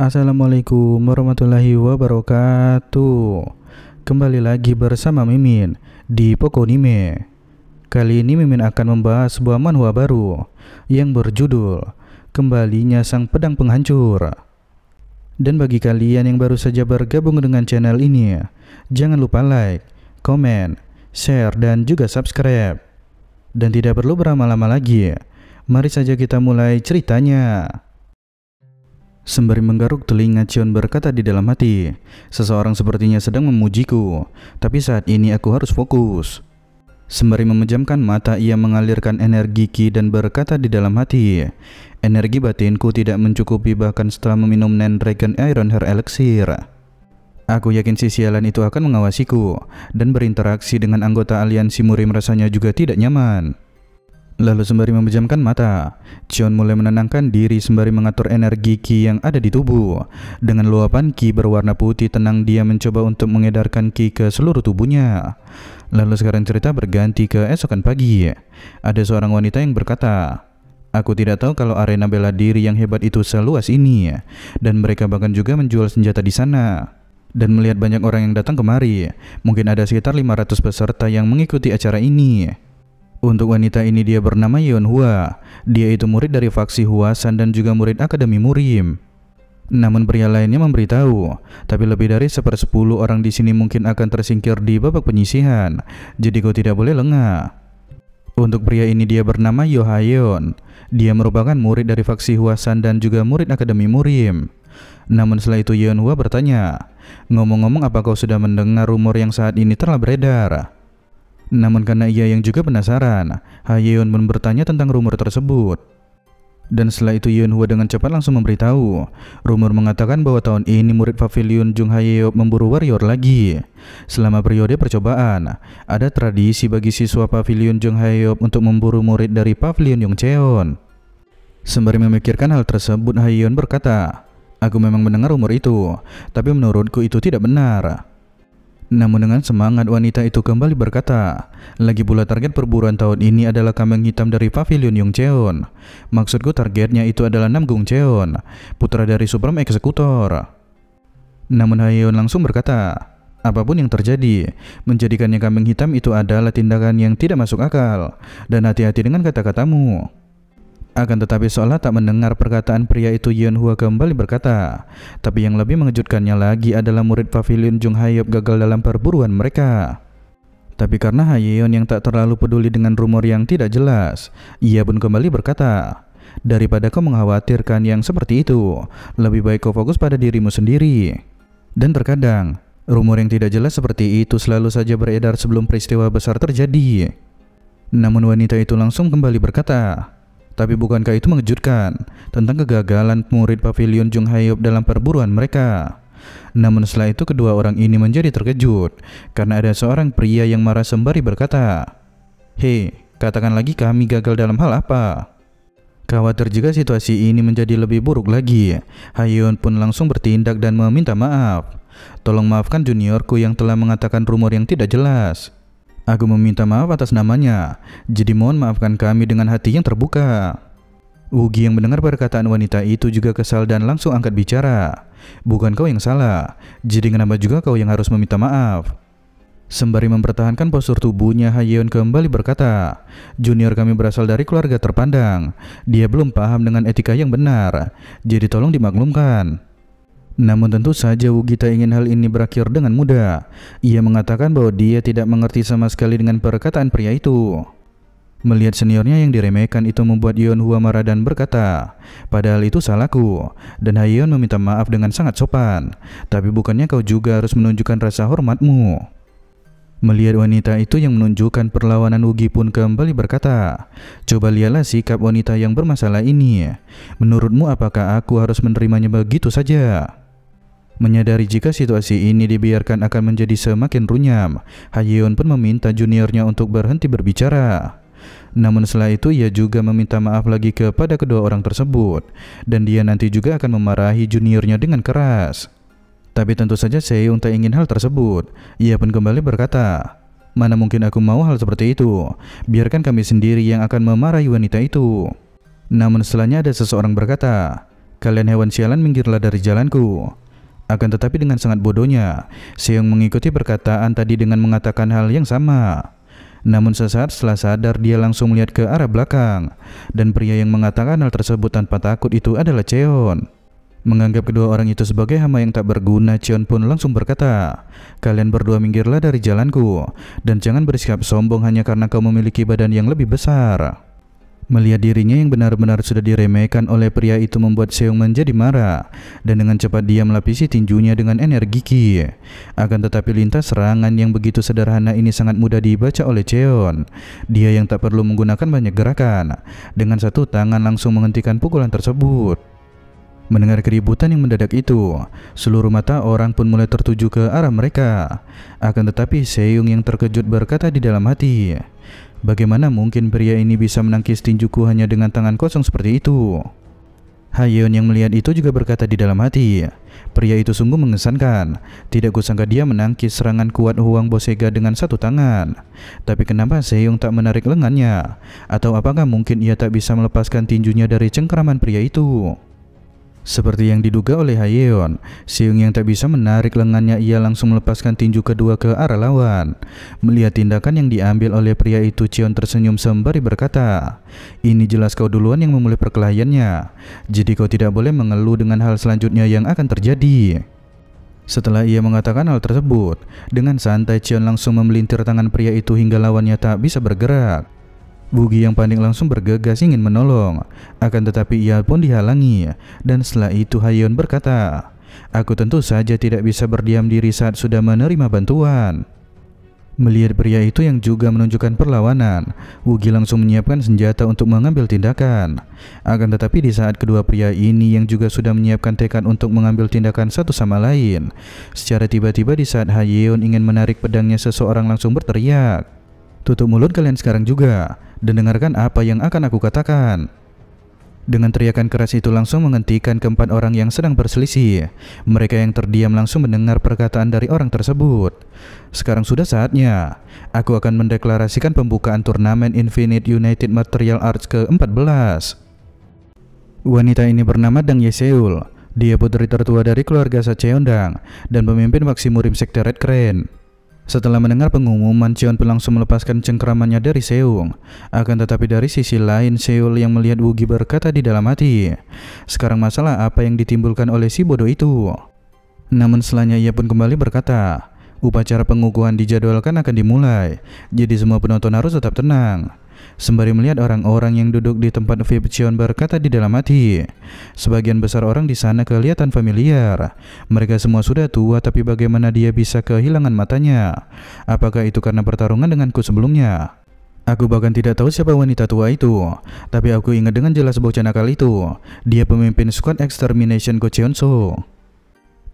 Assalamualaikum warahmatullahi wabarakatuh. Kembali lagi bersama Mimin di Pokonime. Kali ini Mimin akan membahas sebuah manhwa baru yang berjudul Kembalinya Sang Pedang Penghancur. Dan bagi kalian yang baru saja bergabung dengan channel ini, jangan lupa like, komen, share, dan juga subscribe. Dan tidak perlu berlama-lama lagi, mari saja kita mulai ceritanya. Sembari menggaruk telinga, Cheon berkata di dalam hati, seseorang sepertinya sedang memujiku, tapi saat ini aku harus fokus. Sembari memejamkan mata, ia mengalirkan energi Ki dan berkata di dalam hati, energi batinku tidak mencukupi bahkan setelah meminum Nen Dragon Iron Hair Elixir. Aku yakin si sialan itu akan mengawasiku, dan berinteraksi dengan anggota aliansi murim rasanya juga tidak nyaman. Lalu sembari memejamkan mata, Cheon mulai menenangkan diri sembari mengatur energi Ki yang ada di tubuh. Dengan luapan Ki berwarna putih tenang, dia mencoba untuk mengedarkan Ki ke seluruh tubuhnya. Lalu sekarang cerita berganti ke esokan pagi. Ada seorang wanita yang berkata, aku tidak tahu kalau arena bela diri yang hebat itu seluas ini, dan mereka bahkan juga menjual senjata di sana. Dan melihat banyak orang yang datang kemari, mungkin ada sekitar 500 peserta yang mengikuti acara ini. Untuk wanita ini dia bernama Yeon Hwa. Dia itu murid dari faksi Hwasan dan juga murid Akademi Murim. Namun pria lainnya memberitahu, tapi lebih dari 1/10 orang di sini mungkin akan tersingkir di babak penyisihan. Jadi kau tidak boleh lengah. Untuk pria ini dia bernama Yo Hayeon. Dia merupakan murid dari faksi Hwasan dan juga murid Akademi Murim. Namun setelah itu Yeon Hwa bertanya, ngomong-ngomong apa kau sudah mendengar rumor yang saat ini telah beredar? Namun karena ia yang juga penasaran, Hayeon pun bertanya tentang rumor tersebut. Dan setelah itu Yeon Hwa dengan cepat langsung memberitahu, rumor mengatakan bahwa tahun ini murid Pavilion Jung Hayeon memburu warrior lagi. Selama periode percobaan, ada tradisi bagi siswa Pavilion Jung Hayeon untuk memburu murid dari Pavilion Yongcheon. Sembari memikirkan hal tersebut, Hayeon berkata, aku memang mendengar rumor itu, tapi menurutku itu tidak benar. Namun dengan semangat wanita itu kembali berkata, lagi pula target perburuan tahun ini adalah kambing hitam dari Pavilion Yongcheon. Maksudku targetnya itu adalah Namgung Cheon, putra dari Supreme Executor. Namun Hayeon langsung berkata, apapun yang terjadi, menjadikannya kambing hitam itu adalah tindakan yang tidak masuk akal, dan hati-hati dengan kata-katamu. Akan tetapi seolah tak mendengar perkataan pria itu, Yeon Hwa kembali berkata, tapi yang lebih mengejutkannya lagi adalah murid Pavilion Jung Hayeon gagal dalam perburuan mereka. Tapi karena Hayeon yang tak terlalu peduli dengan rumor yang tidak jelas, ia pun kembali berkata, daripada kau mengkhawatirkan yang seperti itu, lebih baik kau fokus pada dirimu sendiri. Dan terkadang, rumor yang tidak jelas seperti itu selalu saja beredar sebelum peristiwa besar terjadi. Namun wanita itu langsung kembali berkata, tapi bukankah itu mengejutkan tentang kegagalan murid Pavilion Jung Hayeon dalam perburuan mereka? Namun setelah itu kedua orang ini menjadi terkejut karena ada seorang pria yang marah sembari berkata, hei, katakan lagi kami gagal dalam hal apa? Khawatir jika situasi ini menjadi lebih buruk lagi, Hayeon pun langsung bertindak dan meminta maaf. Tolong maafkan juniorku yang telah mengatakan rumor yang tidak jelas. Aku meminta maaf atas namanya, jadi mohon maafkan kami dengan hati yang terbuka. Ugi yang mendengar perkataan wanita itu juga kesal dan langsung angkat bicara. Bukan kau yang salah, jadi kenapa juga kau yang harus meminta maaf? Sembari mempertahankan postur tubuhnya, Hayeon kembali berkata, junior kami berasal dari keluarga terpandang. Dia belum paham dengan etika yang benar, jadi tolong dimaklumkan. Namun tentu saja Ugi tak ingin hal ini berakhir dengan mudah. Ia mengatakan bahwa dia tidak mengerti sama sekali dengan perkataan pria itu. Melihat seniornya yang diremehkan itu membuat Yeon Hwa marah dan berkata, padahal itu salahku. Dan Hayeon meminta maaf dengan sangat sopan. Tapi bukannya kau juga harus menunjukkan rasa hormatmu? Melihat wanita itu yang menunjukkan perlawanan, Ugi pun kembali berkata, coba lihatlah sikap wanita yang bermasalah ini. Menurutmu apakah aku harus menerimanya begitu saja? Menyadari jika situasi ini dibiarkan akan menjadi semakin runyam, Hayeon pun meminta juniornya untuk berhenti berbicara. Namun setelah itu ia juga meminta maaf lagi kepada kedua orang tersebut, dan dia nanti juga akan memarahi juniornya dengan keras. Tapi tentu saja Seung tak ingin hal tersebut. Ia pun kembali berkata, mana mungkin aku mau hal seperti itu, biarkan kami sendiri yang akan memarahi wanita itu. Namun setelahnya ada seseorang berkata, Kalian hewan sialan, minggirlah dari jalanku. Akan tetapi dengan sangat bodohnya, Seong mengikuti perkataan tadi dengan mengatakan hal yang sama. Namun sesaat setelah sadar, dia langsung melihat ke arah belakang, dan pria yang mengatakan hal tersebut tanpa takut itu adalah Cheon. Menganggap kedua orang itu sebagai hama yang tak berguna, Cheon pun langsung berkata, "Kalian berdua minggirlah dari jalanku, dan jangan bersikap sombong hanya karena kau memiliki badan yang lebih besar." Melihat dirinya yang benar-benar sudah diremehkan oleh pria itu membuat Seong menjadi marah, dan dengan cepat dia melapisi tinjunya dengan energi Ki. Akan tetapi lintas serangan yang begitu sederhana ini sangat mudah dibaca oleh Cheon. Dia yang tak perlu menggunakan banyak gerakan, dengan satu tangan langsung menghentikan pukulan tersebut. Mendengar keributan yang mendadak itu, seluruh mata orang pun mulai tertuju ke arah mereka. Akan tetapi Seong yang terkejut berkata di dalam hati, "Bagaimana mungkin pria ini bisa menangkis tinjuku hanya dengan tangan kosong seperti itu?" Hayeon yang melihat itu juga berkata di dalam hati, "Pria itu sungguh mengesankan. Tidak kusangka dia menangkis serangan kuat Huang Bosega dengan satu tangan. Tapi kenapa Seong tak menarik lengannya? Atau apakah mungkin ia tak bisa melepaskan tinjunya dari cengkeraman pria itu?" Seperti yang diduga oleh Hayeon, Seong yang tak bisa menarik lengannya, ia langsung melepaskan tinju kedua ke arah lawan. Melihat tindakan yang diambil oleh pria itu, Cheon tersenyum sembari berkata, "Ini jelas kau duluan yang memulai perkelahiannya. Jadi kau tidak boleh mengeluh dengan hal selanjutnya yang akan terjadi." Setelah ia mengatakan hal tersebut, dengan santai Cheon langsung memelintir tangan pria itu hingga lawannya tak bisa bergerak. Bugi yang panik langsung bergegas ingin menolong, akan tetapi ia pun dihalangi, dan setelah itu Hayeon berkata, "Aku tentu saja tidak bisa berdiam diri saat sudah menerima bantuan." Melihat pria itu yang juga menunjukkan perlawanan, Wugi langsung menyiapkan senjata untuk mengambil tindakan. Akan tetapi di saat kedua pria ini yang juga sudah menyiapkan tekad untuk mengambil tindakan satu sama lain, secara tiba-tiba di saat Hayeon ingin menarik pedangnya, seseorang langsung berteriak, "Tutup mulut kalian sekarang juga, dan dengarkan apa yang akan aku katakan." Dengan teriakan keras itu langsung menghentikan keempat orang yang sedang berselisih. Mereka yang terdiam langsung mendengar perkataan dari orang tersebut. "Sekarang sudah saatnya. Aku akan mendeklarasikan pembukaan turnamen Infinite United Martial Arts ke-14. Wanita ini bernama Dang Yeseul. Dia putri tertua dari keluarga Sacheondang dan pemimpin faksi Murim Sekte Red Crane." Setelah mendengar pengumuman, Cheon pun langsung melepaskan cengkeramannya dari Seung. Akan tetapi dari sisi lain, Seul yang melihat Wugi berkata di dalam hati, "Sekarang masalah apa yang ditimbulkan oleh si bodoh itu?" Namun setelahnya ia pun kembali berkata, "Upacara pengukuhan dijadwalkan akan dimulai, jadi semua penonton harus tetap tenang." Sembari melihat orang-orang yang duduk di tempat VIP, Cheon berkata di dalam hati, "Sebagian besar orang di sana kelihatan familiar. Mereka semua sudah tua, tapi bagaimana dia bisa kehilangan matanya? Apakah itu karena pertarungan denganku sebelumnya? Aku bahkan tidak tahu siapa wanita tua itu, tapi aku ingat dengan jelas bocah nakal itu. Dia pemimpin Squad Extermination Go Cheonso.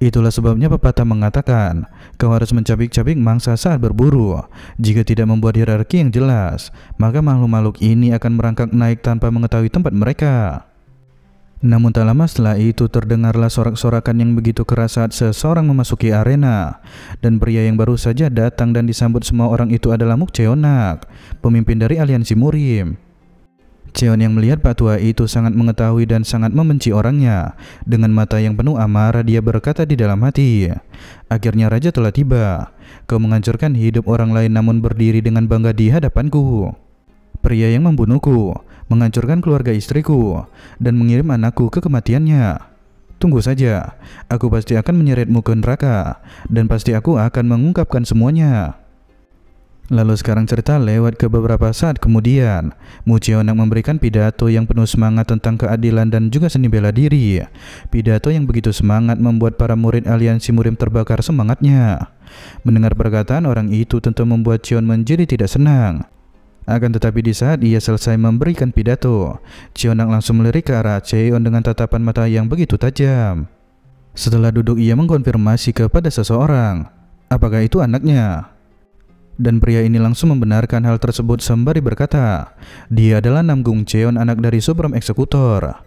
Itulah sebabnya pepatah mengatakan, kau harus mencabik-cabik mangsa saat berburu. Jika tidak membuat hierarki yang jelas, maka makhluk-makhluk ini akan merangkak naik tanpa mengetahui tempat mereka." Namun tak lama setelah itu terdengarlah sorak-sorakan yang begitu keras saat seseorang memasuki arena. Dan pria yang baru saja datang dan disambut semua orang itu adalah Muk Cheonak, pemimpin dari aliansi Murim. Cheon yang melihat Pak Tua itu sangat mengetahui dan sangat membenci orangnya. Dengan mata yang penuh amarah dia berkata di dalam hati, "Akhirnya raja telah tiba. Kau menghancurkan hidup orang lain namun berdiri dengan bangga di hadapanku. Pria yang membunuhku, menghancurkan keluarga istriku, dan mengirim anakku ke kematiannya. Tunggu saja, aku pasti akan menyeretmu ke neraka, dan pasti aku akan mengungkapkan semuanya." Lalu sekarang cerita lewat ke beberapa saat kemudian. Mu Cheonak memberikan pidato yang penuh semangat tentang keadilan dan juga seni bela diri. Pidato yang begitu semangat membuat para murid aliansi Murim terbakar semangatnya. Mendengar perkataan orang itu tentu membuat Cheon menjadi tidak senang. Akan tetapi di saat ia selesai memberikan pidato, Cheonak langsung melirik ke arah Cheon dengan tatapan mata yang begitu tajam. Setelah duduk ia mengkonfirmasi kepada seseorang, "Apakah itu anaknya?" Dan pria ini langsung membenarkan hal tersebut sembari berkata, "Dia adalah Namgung Cheon, anak dari Supreme Eksekutor."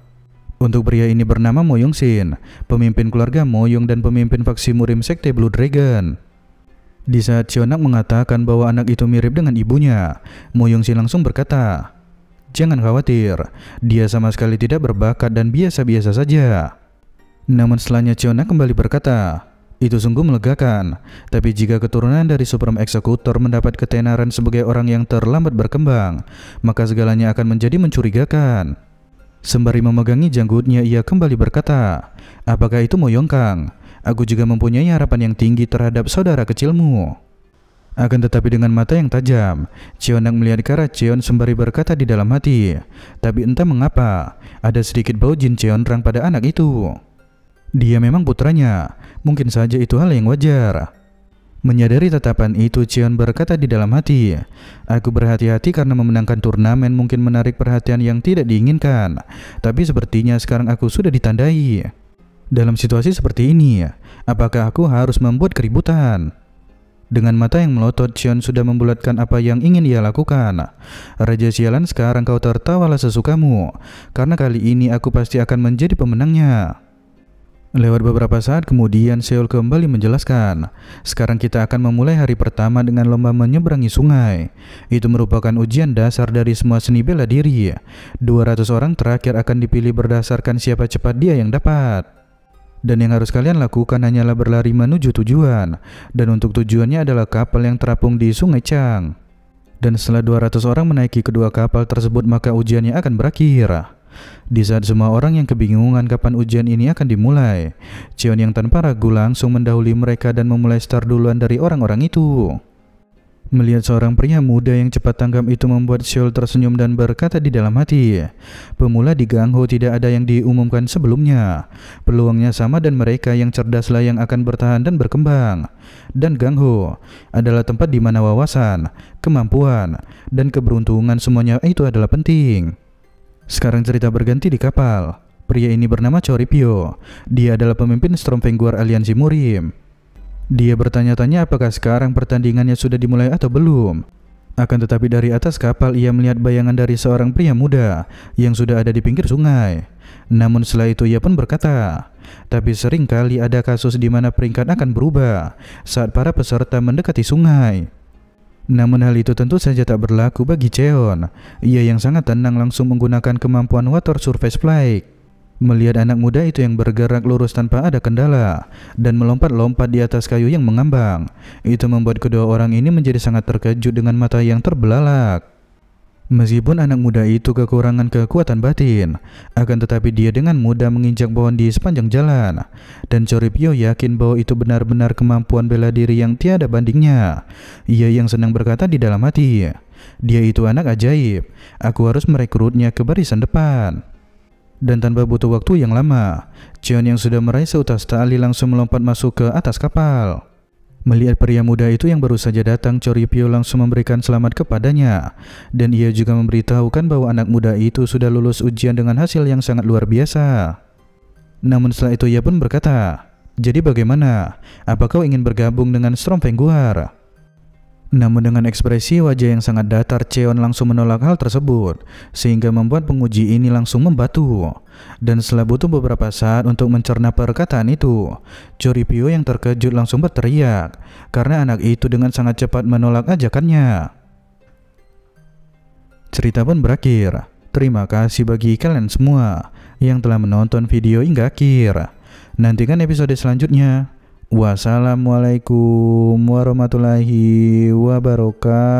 Untuk pria ini bernama Mo Yong-shin, pemimpin keluarga Moyong dan pemimpin faksi Murim Sekte Blue Dragon. Di saat Cheonak mengatakan bahwa anak itu mirip dengan ibunya, Mo Yong-shin langsung berkata, "Jangan khawatir, dia sama sekali tidak berbakat dan biasa-biasa saja." Namun setelahnya Cheonak kembali berkata, itu sungguh melegakan, tapi jika keturunan dari Supreme Executor mendapat ketenaran sebagai orang yang terlambat berkembang, maka segalanya akan menjadi mencurigakan. Sembari memegangi janggutnya, ia kembali berkata, apakah itu Moyongkang? Aku juga mempunyai harapan yang tinggi terhadap saudara kecilmu. Akan tetapi dengan mata yang tajam, Cheonak melihat ke arah Cheon sembari berkata di dalam hati, tapi entah mengapa, ada sedikit bau Jin Cheonrang pada anak itu. Dia memang putranya, mungkin saja itu hal yang wajar. Menyadari tatapan itu, Cheon berkata di dalam hati, aku berhati-hati karena memenangkan turnamen mungkin menarik perhatian yang tidak diinginkan, tapi sepertinya sekarang aku sudah ditandai. Dalam situasi seperti ini, apakah aku harus membuat keributan? Dengan mata yang melotot, Cheon sudah membulatkan apa yang ingin ia lakukan. Raja sialan, sekarang kau tertawalah sesukamu, karena kali ini aku pasti akan menjadi pemenangnya. Lewat beberapa saat kemudian, Seol kembali menjelaskan, sekarang kita akan memulai hari pertama dengan lomba menyeberangi sungai. Itu merupakan ujian dasar dari semua seni bela diri. 200 orang terakhir akan dipilih berdasarkan siapa cepat dia yang dapat. Dan yang harus kalian lakukan hanyalah berlari menuju tujuan. Dan untuk tujuannya adalah kapal yang terapung di Sungai Chang. Dan setelah 200 orang menaiki kedua kapal tersebut, maka ujiannya akan berakhir. Di saat semua orang yang kebingungan kapan ujian ini akan dimulai, Cheon yang tanpa ragu langsung mendahului mereka dan memulai start duluan dari orang-orang itu. Melihat seorang pria muda yang cepat tanggap itu membuat Seol tersenyum dan berkata di dalam hati, pemula di Gangho tidak ada yang diumumkan sebelumnya. Peluangnya sama dan mereka yang cerdaslah yang akan bertahan dan berkembang. Dan Gangho adalah tempat di mana wawasan, kemampuan, dan keberuntungan semuanya itu adalah penting. Sekarang cerita berganti di kapal. Pria ini bernama Choripyo. Dia adalah pemimpin Stormvanguard Aliansi Murim. Dia bertanya-tanya apakah sekarang pertandingannya sudah dimulai atau belum. Akan tetapi dari atas kapal ia melihat bayangan dari seorang pria muda yang sudah ada di pinggir sungai. Namun setelah itu ia pun berkata, tapi sering kali ada kasus di mana peringkat akan berubah saat para peserta mendekati sungai. Namun hal itu tentu saja tak berlaku bagi Cheon. Ia yang sangat tenang langsung menggunakan kemampuan Water Surface Flight. Melihat anak muda itu yang bergerak lurus tanpa ada kendala dan melompat-lompat di atas kayu yang mengambang, itu membuat kedua orang ini menjadi sangat terkejut dengan mata yang terbelalak. Meskipun anak muda itu kekurangan kekuatan batin, akan tetapi dia dengan mudah menginjak pohon di sepanjang jalan. Dan Choripyo yakin bahwa itu benar-benar kemampuan bela diri yang tiada bandingnya. Ia yang senang berkata di dalam hati, dia itu anak ajaib, aku harus merekrutnya ke barisan depan. Dan tanpa butuh waktu yang lama, Cheon yang sudah meraih seutas tali langsung melompat masuk ke atas kapal. Melihat pria muda itu yang baru saja datang, Choripyo langsung memberikan selamat kepadanya. Dan ia juga memberitahukan bahwa anak muda itu sudah lulus ujian dengan hasil yang sangat luar biasa. Namun setelah itu ia pun berkata, jadi bagaimana? Apa kau ingin bergabung dengan Stormvanguard? Namun dengan ekspresi wajah yang sangat datar, Cheon langsung menolak hal tersebut, sehingga membuat penguji ini langsung membatu. Dan setelah butuh beberapa saat untuk mencerna perkataan itu, Choripyo yang terkejut langsung berteriak, karena anak itu dengan sangat cepat menolak ajakannya. Cerita pun berakhir. Terima kasih bagi kalian semua yang telah menonton video hingga akhir. Nantikan episode selanjutnya. Wassalamualaikum warahmatullahi wabarakatuh.